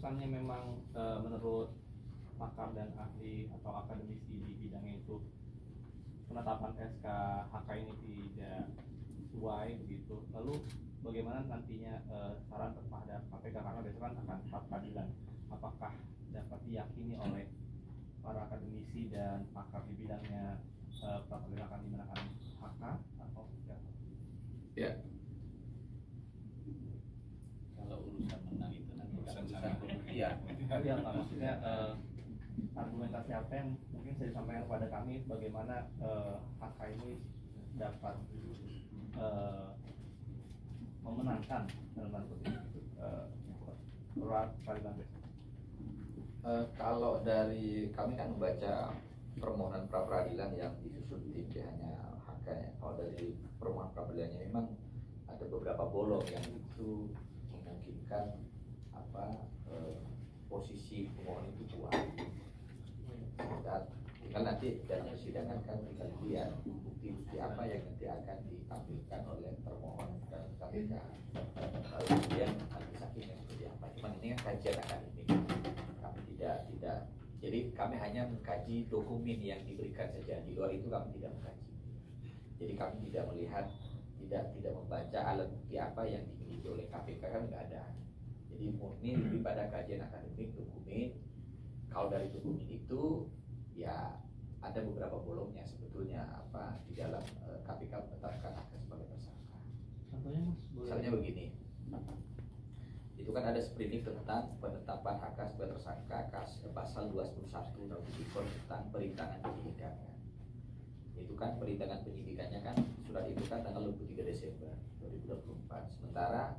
keputusannya memang menurut pakar dan ahli atau akademisi di bidangnya itu penetapan SK HK ini tidak sesuai begitu, lalu bagaimana nantinya saran terhadap KPK, karena besok kan akan pra peradilan, apakah dapat diyakini oleh para akademisi dan pakar di bidangnya pra peradilan akan dimenangkan HK atau tidak? Ya. Kalau urusan menang itu nanti Urusan urusan sana. pembuktian. Ya, maksudnya argumentasi apa yang mungkin saya sampaikan kepada kami bagaimana HK ini dapat memenangkan dalam tanda kutip pra peradilan besok. Kalau dari kami kan membaca permohonan pra peradilan yang disusun tim hanya HK ya. Kalau dari permohonan pra peradilannya memang ada beberapa bolong yang itu memungkinkan posisi pemohon itu kuat. Dan tinggal nanti dalam persidangan kan kita lihat bukti-bukti apa yang nanti akan ditampilkan oleh termohon dan KPK. Lalu kemudian nanti sakitnya seperti apa. Cuman ini kan kajian akademik. Kami tidak. Jadi kami hanya mengkaji dokumen yang diberikan saja. Di luar itu kami tidak mengkaji. Jadi kami tidak melihat, tidak membaca alat bukti apa yang dimiliki oleh KPK, kan nggak ada. Jadi murni lebih pada kajian akademik dokumen. Kalau dari dokumen itu ya ada beberapa bolongnya sebetulnya di dalam KPK menetapkan HK sebagai tersangka. Contohnya Mas? Misalnya begini, itu kan ada sprindik tentang penetapan HK sebagai tersangka pasal 211 Undang-Undang Tipikor tentang perintangan penyidikan. Itu kan perintangan penyidikannya kan surat itu kan tanggal 23 Desember 2024. Sementara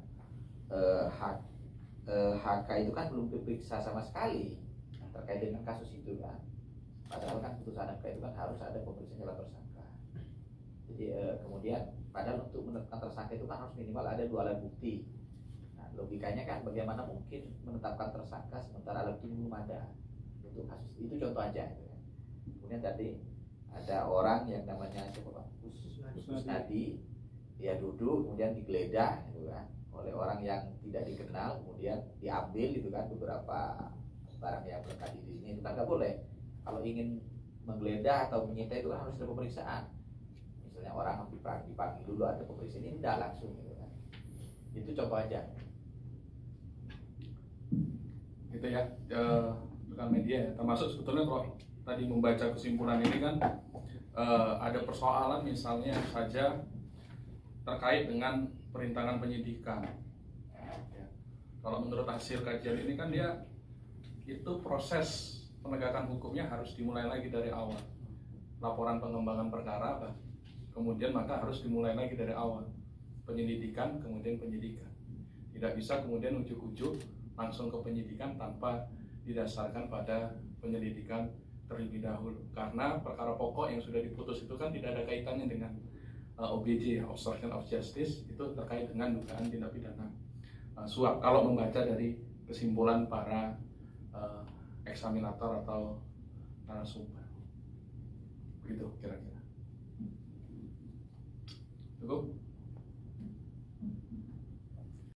HK itu kan belum diperiksa sama sekali terkait dengan kasus itu kan. Padahal kan putusan MK itu kan harus ada pemeriksaan calon tersangka. Jadi kemudian padahal untuk menetapkan tersangka itu kan harus minimal ada 2 alat bukti. Nah, logikanya kan bagaimana mungkin menetapkan tersangka sementara alat bukti belum ada untuk kasus itu, contoh aja gitu kan. Kemudian tadi ada orang yang namanya Kusnadi, dia duduk kemudian digeledah gitu kan oleh orang yang tidak dikenal, kemudian diambil gitu kan beberapa barang yang melekat di dirinya. Itu kan nggak boleh. Kalau ingin menggeledah atau menyita itu kan harus ada pemeriksaan. Misalnya orang dipanggil dulu, ada pemeriksaan, ini tidak langsung gitu kan. Itu contoh aja. Gitu ya, rekan media ya. Termasuk sebetulnya kalau tadi membaca kesimpulan ini kan ada persoalan misalnya saja terkait dengan perintangan penyidikan. Ya. Kalau menurut hasil kajian ini kan dia itu proses penegakan hukumnya harus dimulai lagi dari awal. Laporan pengembangan perkara, kemudian maka harus dimulai lagi dari awal. Penyelidikan, kemudian penyidikan. Tidak bisa kemudian ujuk-ujuk langsung ke penyidikan tanpa didasarkan pada penyelidikan terlebih dahulu. Karena perkara pokok yang sudah diputus itu kan tidak ada kaitannya dengan OBJ, obstruction of justice, itu terkait dengan dugaan tindak pidana suap. Kalau membaca dari kesimpulan para eksaminator atau narasumber, begitu kira-kira. Cukup?